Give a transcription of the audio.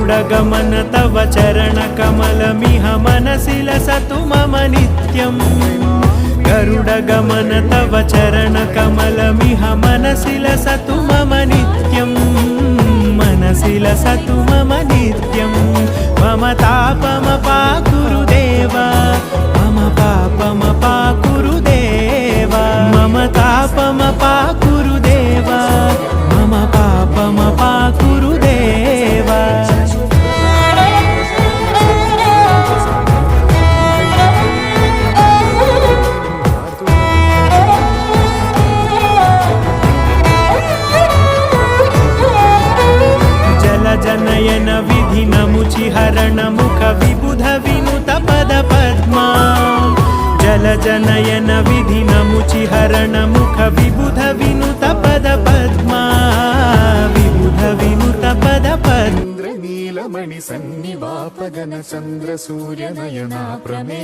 गरुडगमन तव चरणकमलमिह मनसि लसतु मम नित्यम् गरुडगमन तव चरणकमलमिह मनसि लसतु मम नित्यम् मनसि लसतु मम नित्यम् मम तापमपाकुरु देव मम पापमपाकुरु देव मम तापमपाकुरु देव मम पापमपाकुरु देव जनयन विधिनमुचिहरण मुख विबुध विनुत पद पद्मा जल जनयन विधिनमुचिहरण मुख विबुध विनुत पद पद्मा विबुध विनुत पद पद्मा नीलमणि सन्निवापगन चंद्र सूर्य नयना प्रमे